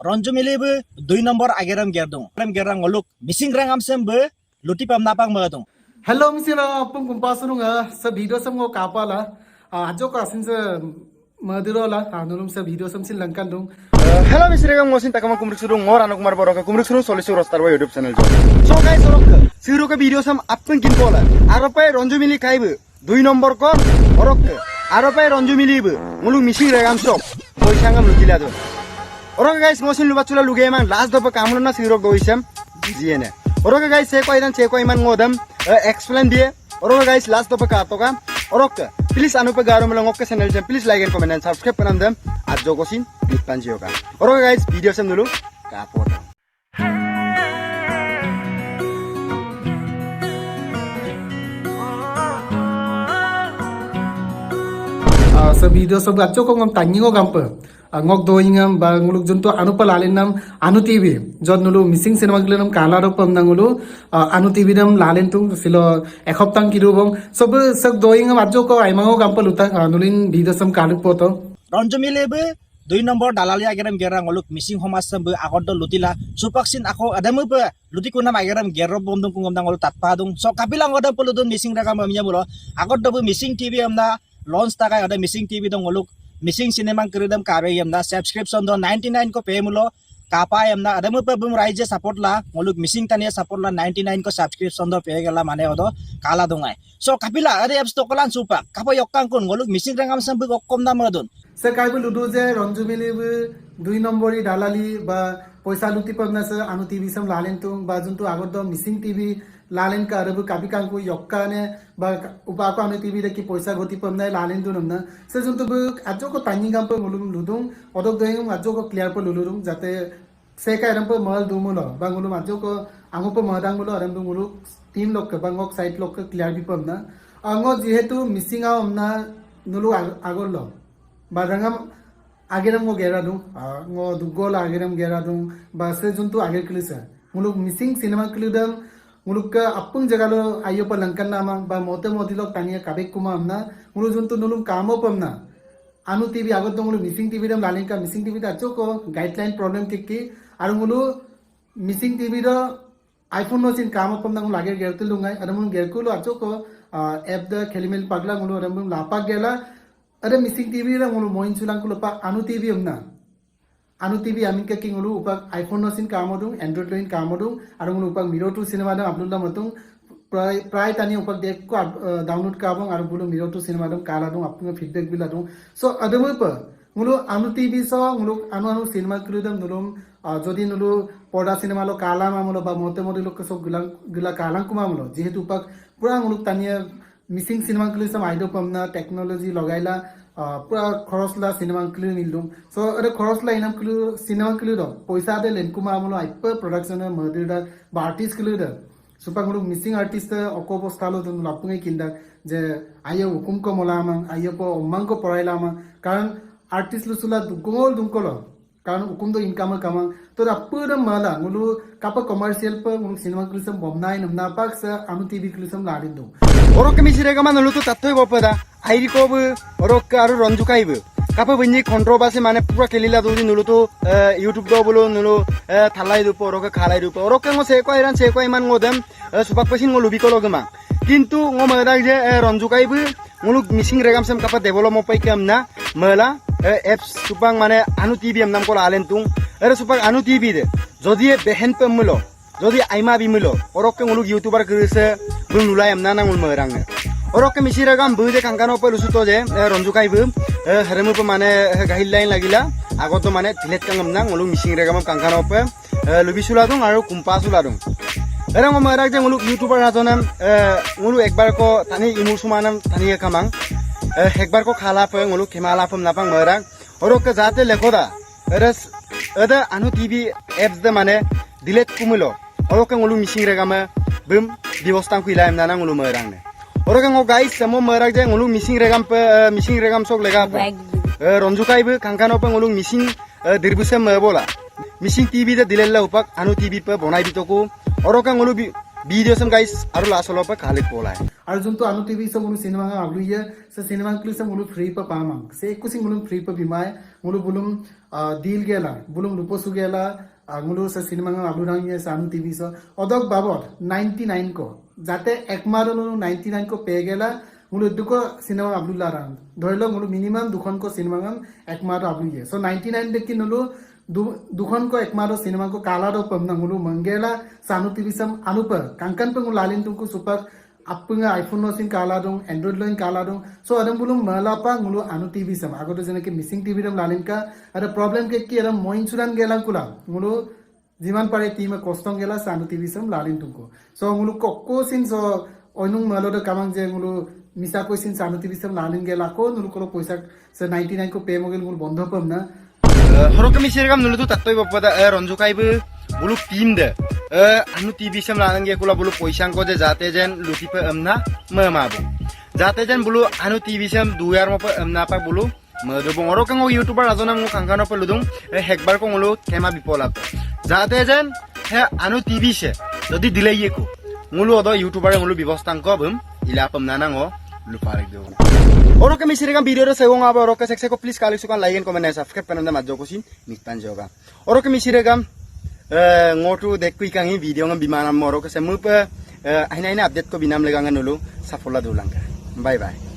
Ronjo milibu 2 nomor ageram gerdung. Ageram gerang ngoluk missing rangam sembe luti pam napang magadung. Hello misira apung kumpasununga sa video sam ngo kapala ajo ka sin sa madirola anulum sa video sam sin langkan dung. Hello misira ngosin takama kumrik surung ngor anu kumar boroka kumrik surung solusi rostar wa YouTube channel jo. So guys orok siru ka video sam apun kin pola. Aropai ronjo mili kaibu 2 nomor kon orok aropai ronjo milibu mulu missing rangam shop boisangam lutila do. Orok guys ngosin luba chula luge man last dopa kamulun na siru goisam jiene. Orok guys ceko iman ngodam explain dia. Orok guys last dopa ka to ka. Orok please anu pe garo melongok ke channel jam please like and comment and subscribe kanam dam ajo gosin dipan jioka. Orok guys video sam dulu ka pot. Sa video sam ajo ko ngam tanyi ngo gampa ngok doingam ba nguluk junto anu pa lalin nam anu tv jod nulu missing cinema glenam kala ro pam nangulu anu tv nam lalin tung silo ek hoptang kidu bong sob sak doingam ajo ko aimango gampa luta nulin video sam kaluk poto Ronjo milibu 2 nomor dalali ageram gerang ngoluk missing homas sembe agoddo lutila supaksin ako adamu be luti kunam ageram gerro bomdung kungam nangol tatpadung so kapilang odam peludun missing ragam amnya mulo agoddo bu missing tv amna launch takai ada missing tv dong ngoluk missing cinema keredam kabe yamna subscription do 99 ko pay mulo kapa yamna adamu pe bum raije support la ngoluk missing tania support la 99 ko subscription do pay gala mane odo kala dongai so kapila ade apps to kolan supa kapo yokkang kun ngoluk missing rangam sambu okkom dam madun sa kaibu ludu je ronju milibu 2 nombori dalali ba poisa luti pamna sa anu tv sam lalin tung ba juntu agoddo missing tv lalin ka arabu kapi kanku yokka ne ba upa ko anu tv de ki poisa goti pamna lalin tu namna sa juntu bu ajo ko tani gam pe mulum ludung odok doing ajo ko clear pe lulurum jate se ka ram pe mal dumulo ba ngulum ajo ko ango pe madang mulo aram du mulu team lok ka bangok site lok ka clear bi pamna ango jehetu missing a amna nulu agollo barangam ageram ngo gera dung ngo dugol ageram gera dung ba se juntu ager klisa muluk missing cinema kludam muluk ka apung jagalo ayo pa langkan nama ba mote modilok tania kabek kuma amna muluk juntu nulum kamo pamna anu tv agot dong muluk missing tv dam lalin ka missing tv ta choko guideline problem tikki aru mulu missing tv do iphone no sin kamo pamna ngul ager gertul lungai aru mulu gerkulo achoko app da khelimel pagla mulu aru mulu lapak gela ada missing TV la ngulu moin sulang kulo pa anu TV amna anu TV amin ka king ngulu upak iphone no sin kamodung android loin kamodung aru ngulu upak miro 2 cinema dam upload la matung pray tani upak dek ko download ka bong aru ngulu miro 2 cinema dam kala dong apung feedback bila dong so adamu pa ngulu anu TV so ngulu anu cinema krudam nulum jodi nulu poda cinema lo kala mamulo ba mote modelo ko so gula kalang kumamulo jehetu upak pura ngulu tania missing cinema klisam aido pamna technology lagaila pura khorosla cinema klu nildum so are khorosla inam klu cinema klu do poisa de len kuma amulo aipa production madida ba artist klu da supa ngulu missing artist okobo stalo dun lapunge kinda je ayo hukum ko molama ayo ko omang ko porailama karan artist lu sula dugol dunkolo karan hukum do income kama to apura mala ngulu kapa commercial pa ngulu cinema klisam bomnai namna pak sa anu tv klisam ladindu Orok misire ka manulu tu tatoi bopada airi ko bu orok aru ronju kaibu kapa bunyi kontroversi mane pura kelila dudi nulu tu YouTube do bulu nulu thalai du orok khalai du orok ngo se ko iman ngodam supak pasin ngolu bikolo gema kintu ngo madak je ronju kaibu ngulu missing regam sam kapa develop mo pai kamna mala apps supang mane anu tv am nam ko alen tung supak anu tv de jodi behen pemulo jodi aima bimulo orok ngulu youtuber krise bung nulai am nana ngul merang orok misira gam bude kangkano pe lusuto je ronju kai bu haremu pe mane guideline lagila agot to mane tilet kangam na ngulu missing regam kangkano pe lubi suladung aru kumpa suladung erang merang je ngulu youtuber rajonam ngulu ekbar ko tani imur sumanam tani kamang ekbar ko khala pe ngulu kemala pam napang merang orok ke jate lekhoda eres ada anu tv apps de mane dilet kumulo orok ngulu missing regam bum diwostang kuilaim nana ngulu merang ne orok ngo guys samo merang je ngulu missing regam sok lega pa ronju kai bu kangkano pe ngulu missing dirbusem bola missing tv de dilella upak anu tv pe bonai bitoku orok ngulu video sam guys aru lasolo pe khalik bola aru junto anu tv sam ngulu cinema ga agluye sa cinema klisam ngulu free pa pamang se ekusi ngulu free pa bimai ngulu bulum deal gela bulung lupo sugela ngulu sa cinema ng abdurang ye sa anu TV so odok babot 99 ko jate ekmaro 99 ko pe gela ngulu duko cinema abdullah ran ধৰিল ngulu minimum দুখন ko cinema ngam ekmaro abdu ye so 99 dekhi nulu দুখন ko ekmaro cinema ko kala do pamna ngulu mangela sanu TV sam anupa kankan pe ngulu lalin tungku super appunga iPhone no sin kala dong Android loin kala dong so adam bulum malapa ngulu anu TV sam agoto jenake missing TV ram lalin ka ada problem ke ki adam moin suran gelang kula ngulu jiman pare team kostong gela sanu TV sam lalin tungku so ngulu kokko sin so onung malodo kamang je ngulu misa ko sin sanu TV sam lalin gela ko ngulu ko poisa se 99 ko pay mogel ngulu bondho pam na horok misirgam nulutu tattoi bopada ronju kaibu bulu team de anu TV sam lalang ge kula bulu poisang ko je jate jen luti pe amna mamabu jate jen bulu anu TV sam duyar mo pe amna pa bulu madu bong horok ngo youtuber azona ngo kangkano pe ludung hekbar ko ngulu kema bipola jate jen he anu TV se jodi dile ye ko ngulu odo youtuber ngulu bibostang ko bum ila pamna na ngo luparek do Oro kami sirigam video ro segong aba oro ka sekseko please kali sukan like and comment and subscribe pananda madjo kosin mikpan joga oro kami sirigam ngotu dekui kangi video ngam bimanam oro ka semu pe aina update ko binam legangan dulu safola dulangka bye bye